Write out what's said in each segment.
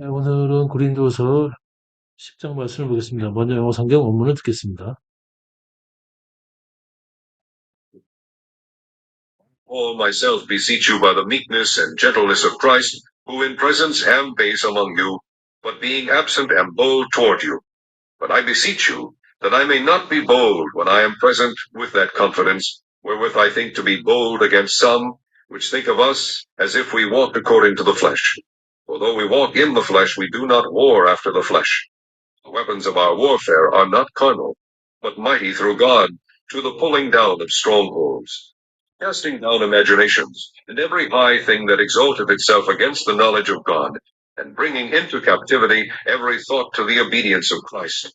네, 오늘은 고린도서 10장 말씀을 보겠습니다. 먼저 영어 성경 원문을 듣겠습니다. Paul, myself beseech you by the meekness and gentleness of Christ, who in presence am base among you, but being absent am bold toward you. But I beseech you, that I may not be bold when I am present with that confidence, wherewith I think to be bold against some, which think of us as if we walked according to the flesh. For though we walk in the flesh, we do not war after the flesh. The weapons of our warfare are not carnal, but mighty through God, to the pulling down of strongholds, casting down imaginations, and every high thing that exalteth itself against the knowledge of God, and bringing into captivity every thought to the obedience of Christ,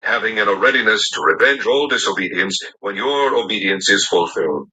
having in a readiness to revenge all disobedience when your obedience is fulfilled.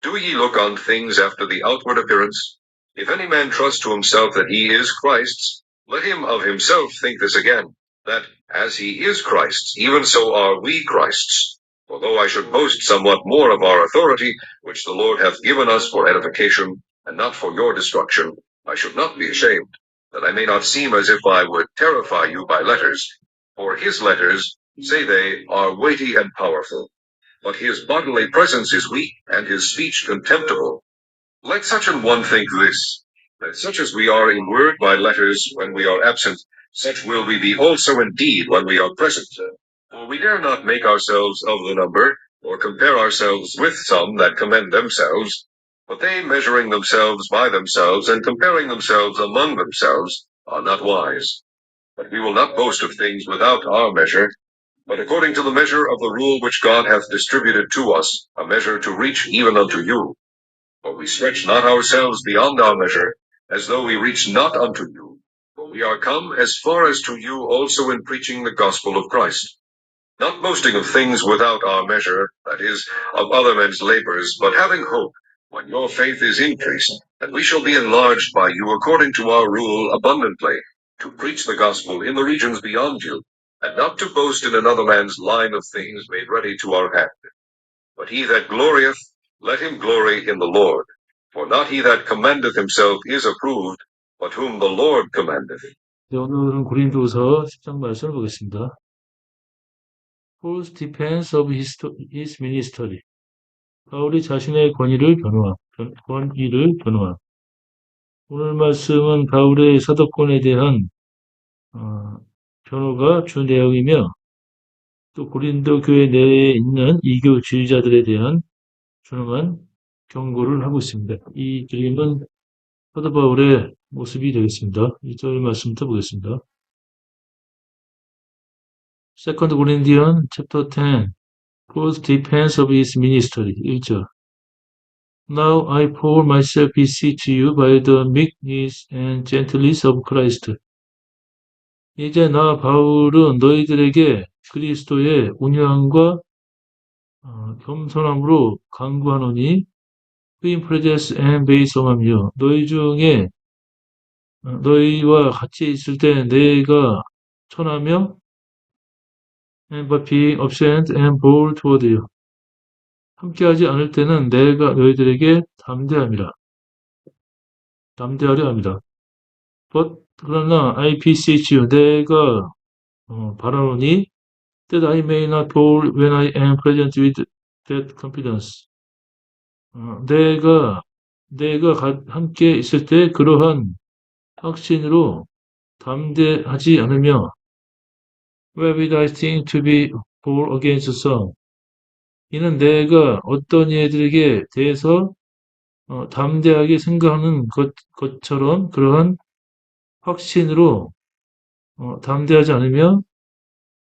Do ye look on things after the outward appearance? If any man trust to himself that he is Christ's, let him of himself think this again, that, as he is Christ's, even so are we Christ's. For though I should boast somewhat more of our authority, which the Lord hath given us for edification, and not for your destruction, I should not be ashamed, that I may not seem as if I would terrify you by letters. For his letters, say they, are weighty and powerful, but his bodily presence is weak, and his speech contemptible. Let such an one think this, that such as we are in word by letters when we are absent, such will we be also in deed when we are present. For we dare not make ourselves of the number, or compare ourselves with some that commend themselves, but they measuring themselves by themselves, and comparing themselves among themselves, are not wise. But we will not boast of things without our measure, but according to the measure of the rule which God hath distributed to us, a measure to reach even unto you. For we stretch not ourselves beyond our measure, as though we reached not unto you. For we are come as far as to you also in preaching the gospel of Christ, not boasting of things without our measure, that is, of other men's labors, but having hope, when your faith is increased, that we shall be enlarged by you according to our rule abundantly, to preach the gospel in the regions beyond you, and not to boast in another man's line of things made ready to our hand. But he that glorieth, let him glory in the Lord. For not he that commendeth himself is approved, but whom the Lord commendeth. 네, 오늘은 고린도서 10장 말씀을 보겠습니다. Paul's defense of his ministry. 바울이 자신의 권위를 변호함. 오늘 말씀은 바울의 사도권에 대한 변호가 주 내용이며 또 고린도 교회 내에 있는 이교주의자들에 대한 준엄한 경고를 하고 있습니다. 이 그림은 사도 바울의 모습이 되겠습니다. 1절 말씀부터 보겠습니다. Second Corinthians chapter 10, Paul's defense of his ministry. 1절. Now I Paul myself beseech you by the meekness and gentleness of Christ. 이제 나 바울은 너희들에게 그리스도의 온유함과 겸손함으로 간구하노니 in presence and base among you. 너희 중에 너희와 같이 있을 때 내가 천하며 but being absent and bold toward you. 함께하지 않을 때는 내가 너희들에게 담대하려 합니다. But 그러나 I beseech you, 내가 바라노니 that I may not fall when I am present with that confidence. 내가 함께 있을 때 그러한 확신으로 담대하지 않으며 where would I think to be for against some? 이는 내가 어떤 이들에게 대해서 담대하게 생각하는 것처럼 그러한 확신으로 담대하지 않으며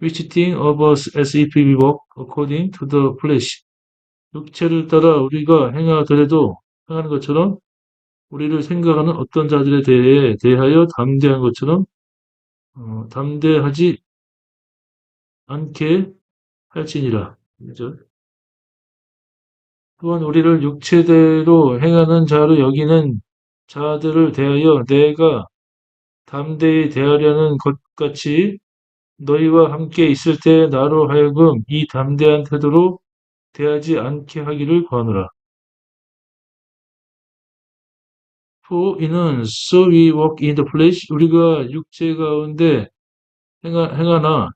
which think of us as if we walk according to the flesh. 육체를 따라 우리가 행하는 것처럼 우리를 생각하는 어떤 자들에 대하여 담대한 것처럼 담대하지 않게 할지니라. 그죠? 또한 우리를 육체대로 행하는 자로 여기는 자들을 대하여 내가 담대히 대하려는 것 같이 너희와 함께 있을 때 나로 하여금 이 담대한 태도로 대하지 않게 하기를 구하노라. For 이는 so we walk in the flesh 우리가 육체 가운데 행하나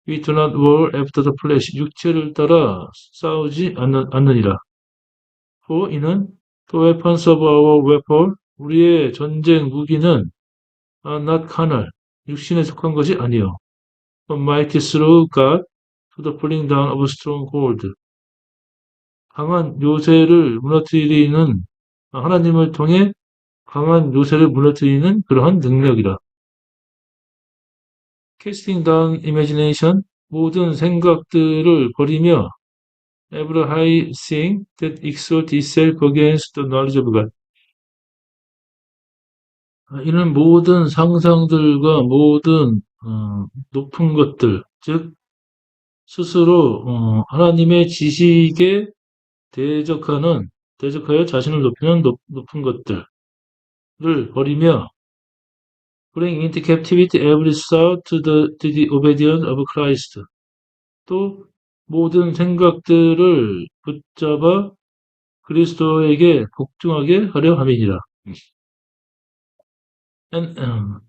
we do not war after the flesh 육체를 따라 싸우지 않느니라. For 이는 the weapons of our weapon 우리의 전쟁 무기는 are not carnal 육신에 속한 것이 아니요. But mighty through God to the pulling down of stronghold 강한 요새를 무너뜨리는 하나님을 통해 강한 요새를 무너뜨리는 그러한 능력이라. Casting down imagination 모든 생각들을 버리며 every high thing that exalts itself against the knowledge of God. 이는 모든 상상들과 모든 높은 것들, 즉 스스로 하나님의 지식에 대적하여 자신을 높이는 높은 것들을 버리며 bring into captivity every thought to the obedience of Christ. 또 모든 생각들을 붙잡아 그리스도에게 복종하게 하려 함이니라.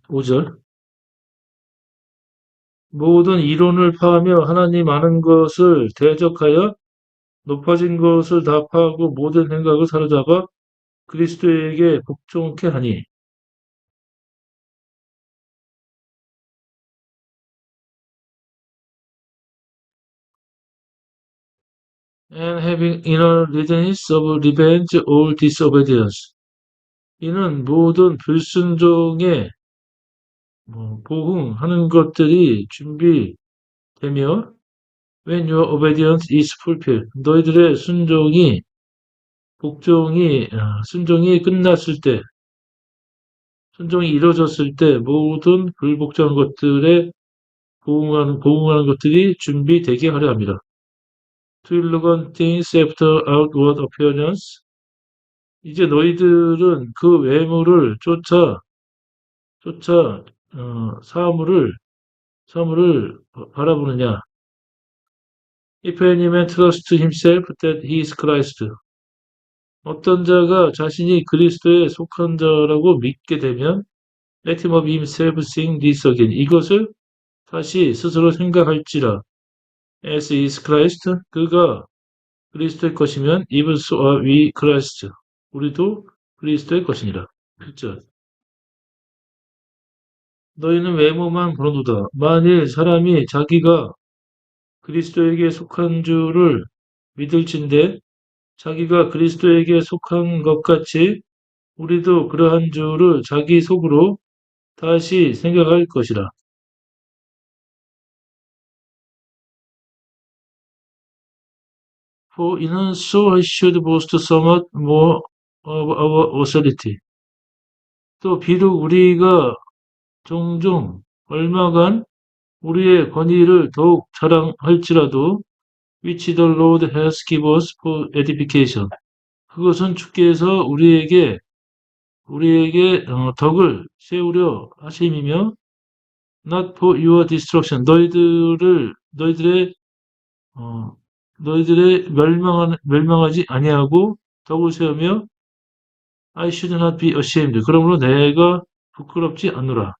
5절 모든 이론을 파하며 하나님 아는 것을 대적하여 높아진 것을 다 파하고 모든 생각을 사로잡아 그리스도에게 복종케 하니 and having inner readiness of revenge all disobedience 이는 모든 불순종에 보응하는 것들이 준비되며 when your obedience is fulfilled 너희들의 순종이 끝났을 때 순종이 이루어졌을 때 모든 불복종한 것들에 보응하는 것들이 준비되게 하려 합니다. To look on things after outward appearance 이제 너희들은 그 외모를 쫓아 사물을 바라보느냐? If any man trust himself that he is Christ. 어떤 자가 자신이 그리스도에 속한 자라고 믿게 되면 let him of himself think this again. 이것을 다시 스스로 생각할지라. As is Christ. 그가 그리스도의 것이면 even so are we Christ. 우리도 그리스도의 것이니라. 1절. 너희는 외모만 보노도다. 만일 사람이 자기가 그리스도에게 속한 줄을 믿을진대 자기가 그리스도에게 속한 것 같이 우리도 그러한 줄을 자기 속으로 다시 생각할 것이라. For 이는 so should boast somewhat more of our authority. 또 비록 우리가 종종 얼마간 우리의 권위를 더욱 자랑할지라도 which the Lord has given us for edification. 그것은 주께서 우리에게 덕을 세우려 하심이며 not for your destruction. 너희들의 멸망하지 아니하고 덕을 세우며 I should not be ashamed. 그러므로 내가 부끄럽지 않노라.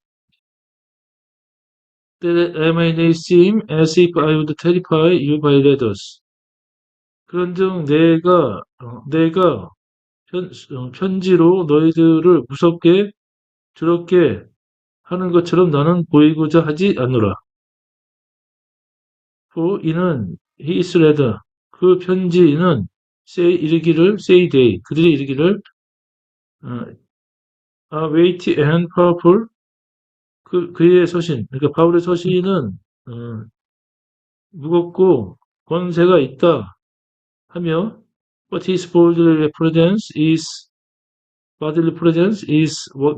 That I may seem as if I would terrify you by letters. 그런즉 내가 편지로 너희들을 무섭게 두렵게 하는 것처럼 나는 보이고자 하지 않노라. For 이는 he is read. 그 편지는 say they 그들이 이르기를 weighty and powerful 그의 서신 그러니까 바울의 서신은 무겁고 권세가 있다 하며 but his bodily presence is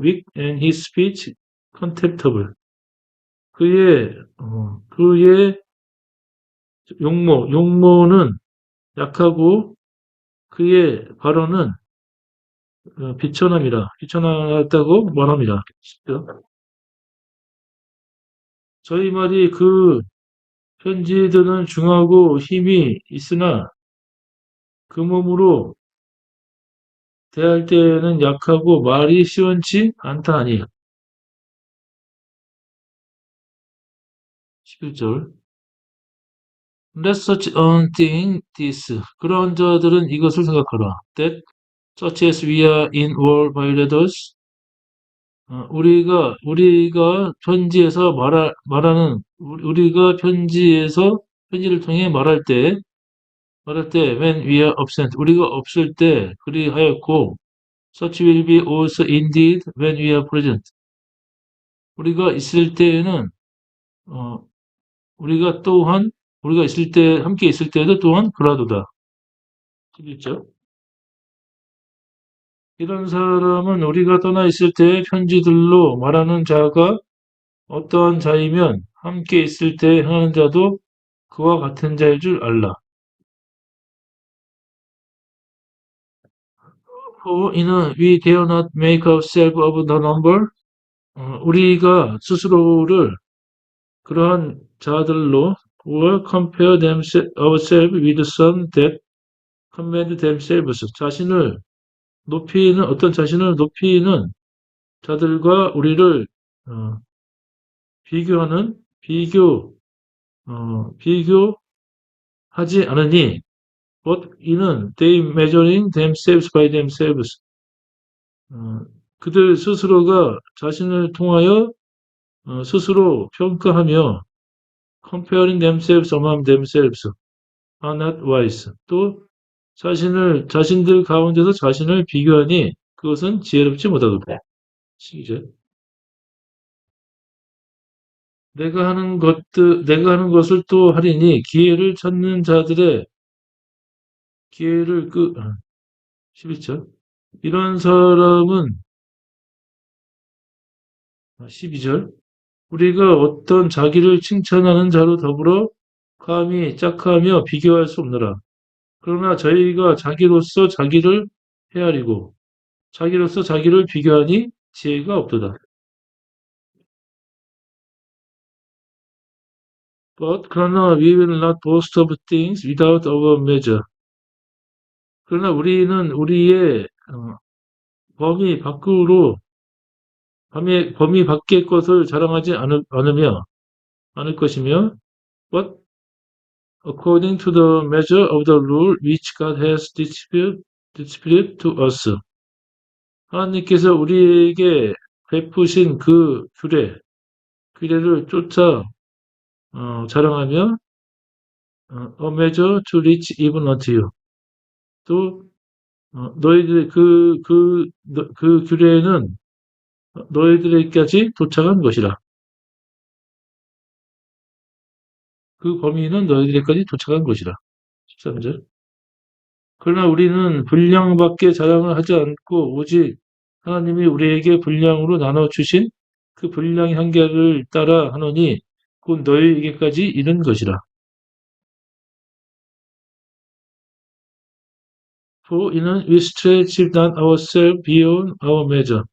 weak and his speech contemptible. 그의 용모는 약하고 그의 발언은 비천하다고 말합니다. 저희 말이 그 편지들은 중하고 힘이 있으나 그 몸으로 대할 때는 약하고 말이 시원치 않다 아니에요. 11절. Let such un think this. 그런 자들은 이것을 생각하라. That such as we are in war violators. 우리가 편지에서 말하는, 우리가 편지를 통해 말할 때, when we are absent, 우리가 없을 때, 그리하였고, such will be also indeed when we are present. 우리가 있을 때에는, 어, 우리가 있을 때, 함께 있을 때도 또한 그라도다. 11절. 이런 사람은 우리가 떠나 있을 때 편지들로 말하는 자가 어떠한 자이면 함께 있을 때 행하는 자도 그와 같은 자일 줄 알라. For 이는 we dare not make ourselves of the number. 우리가 스스로를 그러한 자들로 or compare ourselves with some that commend themselves. 어떤 자신을 높이는 자들과 우리를 어, 비교, 비교하지 않으니, but 이는 they measuring themselves by themselves. 어, 그들 스스로가 자신을 통하여 스스로 평가하며 comparing themselves among themselves are not wise. 또 자신들 가운데서 자신을 비교하니 그것은 지혜롭지 못하도다. 시작. 내가 하는 것을 또 하리니 기회를 찾는 자들의 기회를 11절. 이런 사람은 12절. 우리가 어떤 자기를 칭찬하는 자로 더불어 감히 짝하며 비교할 수 없느라. 그러나 저희가 자기로서 자기를 헤아리고 자기로서 자기를 비교하니 지혜가 없도다. But 그러나 we will not boast of things without our measure. 그러나 우리는 우리의 범위 밖으로 범위 밖의 것을 자랑하지 않을 것이며, but according to the measure of the rule which God has distributed to us. 하나님께서 우리에게 베푸신 그 규례를 쫓아 자랑하며 a measure to reach even unto you. 또 너희들 그 규례는 너희들에게까지 도착한 것이라. 그 범위는 너희들에게까지 도착한 것이라. 13절. 그러나 우리는 분량밖에 자랑을 하지 않고 오직 하나님이 우리에게 분량으로 나눠주신 그 분량의 한계를 따라 하노니 곧 너희에게까지 이른 것이라. For 이는 we stretch not ourselves beyond our measure.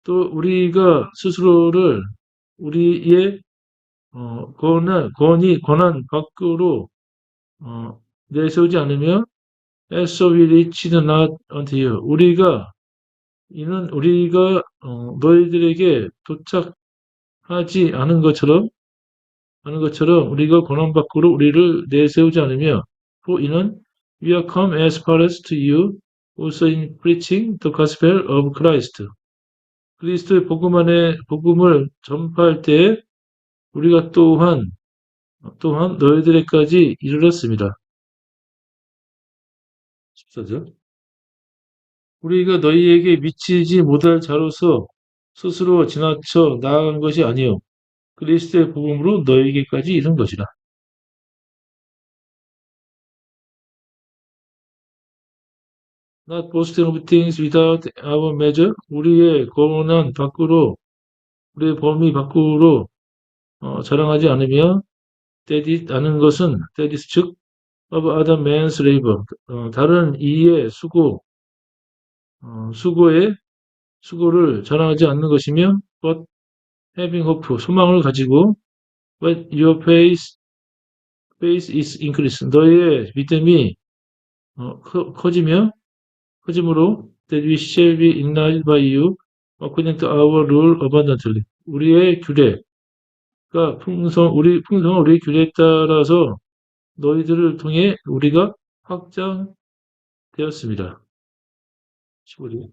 또 우리가 스스로를 우리의 권한 밖으로 내세우지 않으며 as we reach not unto you. 우리가 너희들에게 도착하지 않은 것처럼 우리가 권한 밖으로 우리를 내세우지 않으며 for 이는 we are come as far as to you also in preaching the gospel of Christ. 그리스도의 복음을 전파할 때에 우리가 또한 너희들에게까지 이르렀습니다. 14절. 우리가 너희에게 미치지 못할 자로서 스스로 지나쳐 나아간 것이 아니요 그리스도의 복음으로 너희에게까지 이른 것이라. Not boasting of things without our measure. 우리의 범위 밖으로 자랑하지 않으며 that is 즉 of other man's labor. 다른 이의 수고를 자랑하지 않는 것이며 but having hope, 소망을 가지고 when your faith is increased. 너의 믿음이 커지며 그러므로 that we shall be enlarged by you according to our rule abundantly. 우리의 규례가 풍성한 우리의 규례에 따라서 너희들을 통해 우리가 확장되었습니다. 15절.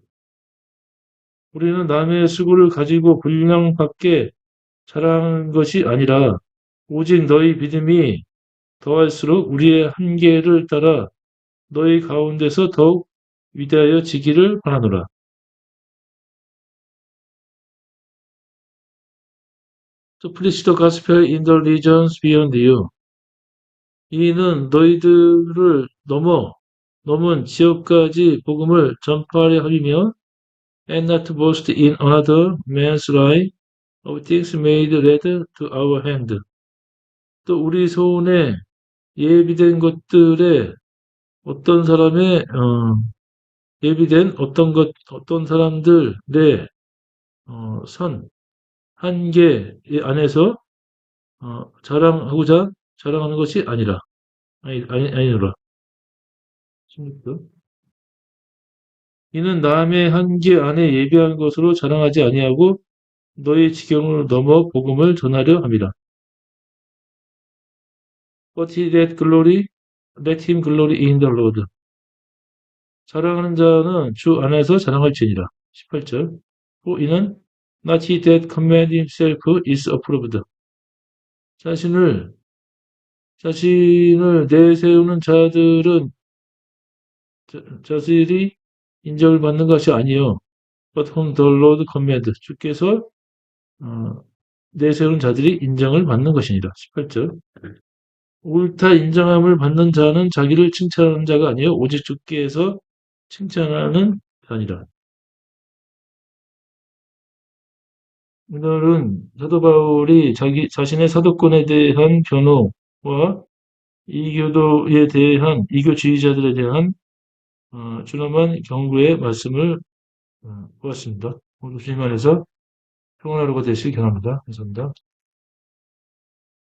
우리는 남의 수고를 가지고 분량밖에 자랑하는 것이 아니라 오직 너희 믿음이 더할수록 우리의 한계를 따라 너희 가운데서 더욱 위대하여지기를 바라노라. To preach the gospel in the regions beyond you. 이는 너희들을 넘은 지역까지 복음을 전파하려 함이며 and not to boast in another man's life of things made ready to our hand. 또 우리 손에 예비된 것들에 어떤 사람의 예비된 어떤 사람들의 선 한계 안에서 자랑하는 것이 아니노라. 16절. 이는 남의 한계 안에 예비한 것으로 자랑하지 아니하고 너의 지경을 넘어 복음을 전하려 함이라. But he that glory, let him glory in the Lord. 자랑하는 자는 주 안에서 자랑할지니라. 18절. 이는 not he that commend himself is approved. 자신을 내세우는 자들이 인정을 받는 것이 아니요. But whom the Lord commend. 주께서 내세우는 자들이 인정을 받는 것이니라. 18절. 옳다 인정함을 받는 자는 자기를 칭찬하는 자가 아니요 오직 주께서 칭찬하는 자니라. 오늘은 사도 바울이 자신의 사도권에 대한 변호와 이교도에 대한 이교주의자들에 대한 준엄한 경고의 말씀을 보았습니다. 오늘 주님 안에서 평안하루가 되시길 기원합니다. 감사합니다.